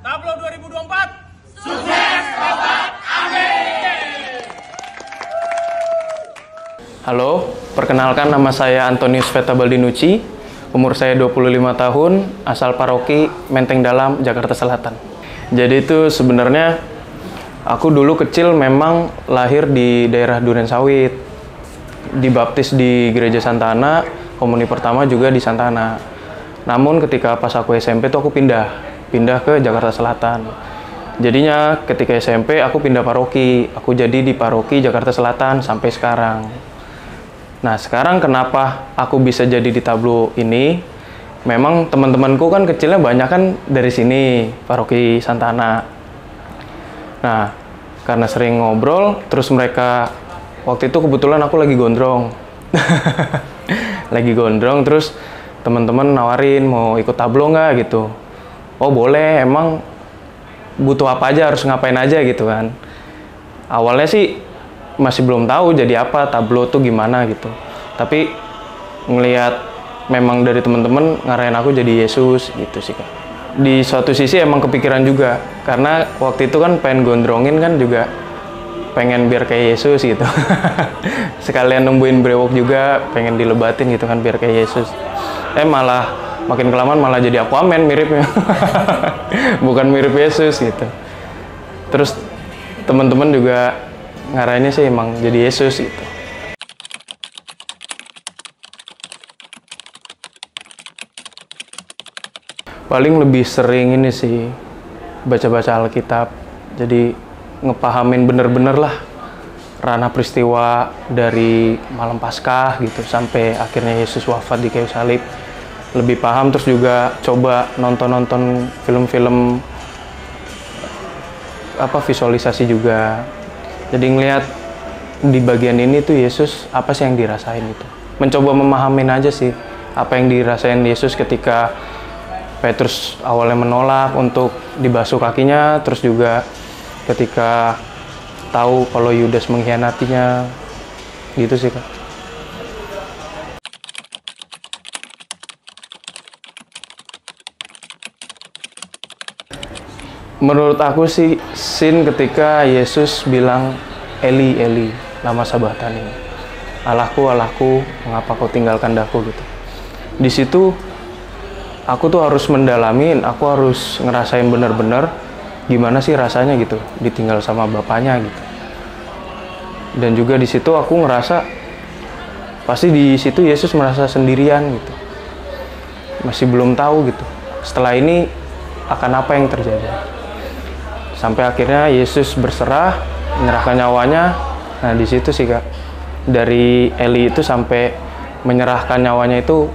Tablo 2024. Sukses Bapak, amin. Halo, perkenalkan nama saya Antonius Veta Baldinucci. Umur saya 25 tahun, asal paroki Menteng Dalam, Jakarta Selatan. Jadi itu sebenarnya aku dulu kecil memang lahir di daerah Durensawit. Dibaptis di Gereja Santana, komuni pertama juga di Santana. Namun ketika pas aku SMP tuh aku pindah ke Jakarta Selatan. Jadinya ketika SMP aku pindah paroki, aku jadi di paroki Jakarta Selatan sampai sekarang. Nah sekarang kenapa aku bisa jadi di tablo ini? Memang teman-temanku kan kecilnya banyak kan dari sini, paroki Santana. Nah karena sering ngobrol, terus mereka waktu itu kebetulan aku lagi gondrong. Lagi gondrong, terus teman-teman nawarin mau ikut tablo nggak gitu. Oh boleh, emang butuh apa aja, harus ngapain aja gitu kan. Awalnya sih masih belum tahu jadi apa, tablo tuh gimana gitu. Tapi ngelihat memang dari teman-teman ngarahin aku jadi Yesus gitu sih Kak. Di suatu sisi emang kepikiran juga, karena waktu itu kan pengen gondrongin kan juga pengen biar kayak Yesus gitu. Sekalian numbuhin brewok juga, pengen dilebatin gitu kan biar kayak Yesus. Malah makin kelamaan malah jadi Aquaman miripnya. Bukan mirip Yesus gitu. Terus teman-teman juga ngarahinnya sih emang jadi Yesus gitu. Paling lebih sering ini sih baca-baca Alkitab. Jadi ngepahamin bener-bener lah ranah peristiwa dari malam Paskah gitu sampai akhirnya Yesus wafat di kayu salib. Lebih paham, terus juga coba nonton film-film visualisasi juga. Jadi ngelihat di bagian ini tuh Yesus apa sih yang dirasain itu. Mencoba memahamin aja sih apa yang dirasain Yesus ketika Petrus awalnya menolak untuk dibasuh kakinya, terus juga ketika tahu kalau Yudas mengkhianatinya, gitu sih Kak. Menurut aku sih, scene ketika Yesus bilang, Eli, Eli, lama sabachthani. Allahku, Allahku, mengapa kau tinggalkan daku gitu. Di situ, aku tuh harus mendalamin, aku harus ngerasain bener-bener gimana sih rasanya gitu, ditinggal sama bapaknya gitu. Dan juga di situ aku ngerasa, pasti di situ Yesus merasa sendirian gitu. Masih belum tahu gitu, setelah ini akan apa yang terjadi. Sampai akhirnya Yesus berserah, menyerahkan nyawanya. Nah di situ sih Kak, dari Eli itu sampai menyerahkan nyawanya itu,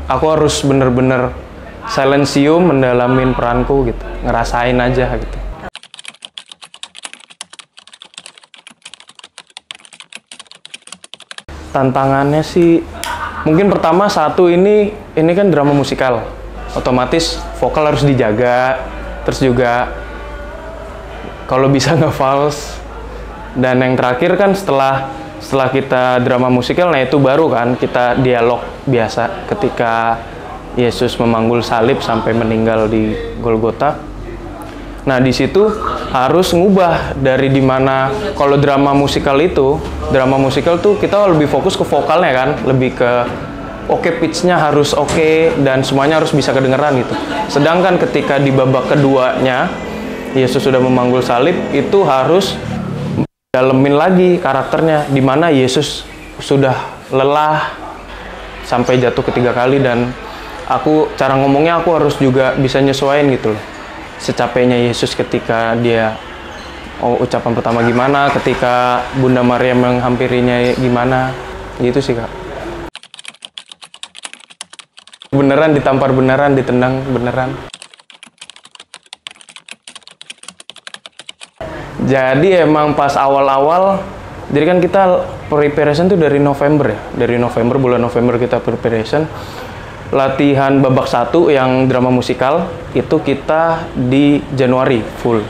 aku harus bener-bener silensium mendalamin peranku gitu, ngerasain aja gitu. Tantangannya sih, mungkin pertama satu ini kan drama musikal, otomatis vokal harus dijaga, terus juga kalau bisa nggak fals. Dan yang terakhir kan setelah kita drama musikal, nah itu baru kan kita dialog biasa ketika Yesus memanggul salib sampai meninggal di Golgota. Nah di situ harus ngubah dari dimana kalau drama musikal tuh kita lebih fokus ke vokalnya kan, lebih ke oke, pitch-nya harus oke dan semuanya harus bisa kedengeran gitu. Sedangkan ketika di babak keduanya Yesus sudah memanggul salib, itu harus dalemin lagi karakternya, di mana Yesus sudah lelah sampai jatuh ketiga kali, dan cara ngomongnya aku harus juga bisa nyesuaiin gitu loh. Secapeknya Yesus ketika dia ucapan pertama gimana, ketika Bunda Maria menghampirinya gimana, gitu sih Kak. Beneran ditampar, beneran ditendang, beneran. Jadi emang pas awal-awal, jadi kan kita preparation tuh dari November ya. Dari November, bulan November kita preparation. Latihan babak 1 yang drama musikal, itu kita di Januari full.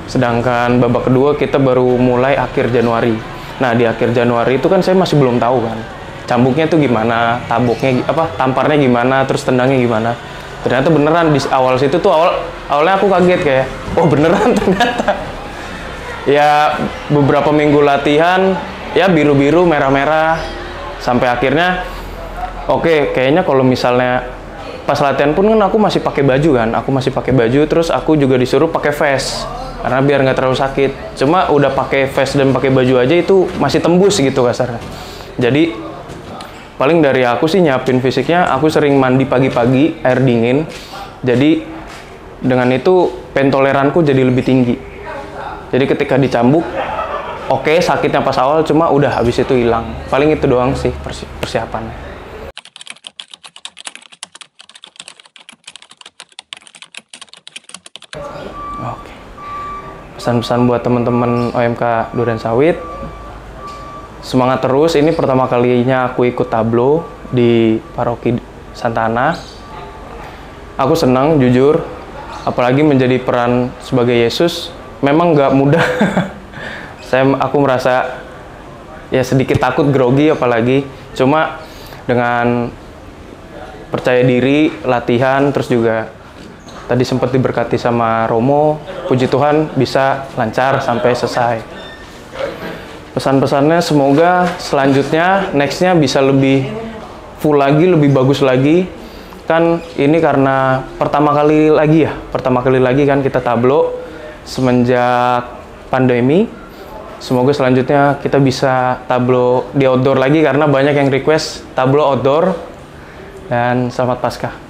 Sedangkan babak kedua kita baru mulai akhir Januari. Nah di akhir Januari itu kan saya masih belum tahu kan. Cambuknya tuh gimana, tamparnya gimana, terus tendangnya gimana. Ternyata beneran di awal situ tuh awalnya aku kaget kayak, oh beneran ternyata. Ya beberapa minggu latihan, ya biru-biru, merah-merah, sampai akhirnya, oke, kayaknya kalau misalnya pas latihan pun kan aku masih pakai baju kan, terus aku juga disuruh pakai vest karena biar nggak terlalu sakit. Cuma udah pakai vest dan pakai baju aja itu masih tembus gitu kasarnya. Jadi paling dari aku sih nyiapin fisiknya, aku sering mandi pagi-pagi air dingin. Jadi dengan itu pain toleranku jadi lebih tinggi. Jadi ketika dicambuk, oke, sakitnya pas awal, cuma udah habis itu hilang. Paling itu doang sih persiapannya. Oke. Pesan-pesan buat teman-teman OMK Durensawit, semangat terus. Ini pertama kalinya aku ikut tablo di Paroki Santana. Aku senang, jujur. Apalagi menjadi peran sebagai Yesus, memang nggak mudah. Aku merasa ya sedikit takut, grogi apalagi. Cuma dengan percaya diri, latihan, terus juga tadi sempat diberkati sama Romo, puji Tuhan bisa lancar sampai selesai. Pesan-pesannya semoga selanjutnya, nextnya bisa lebih full lagi, lebih bagus lagi. Kan ini karena pertama kali lagi kan kita tablo semenjak pandemi. Semoga selanjutnya kita bisa tablo di outdoor lagi karena banyak yang request tablo outdoor. Dan selamat Paskah.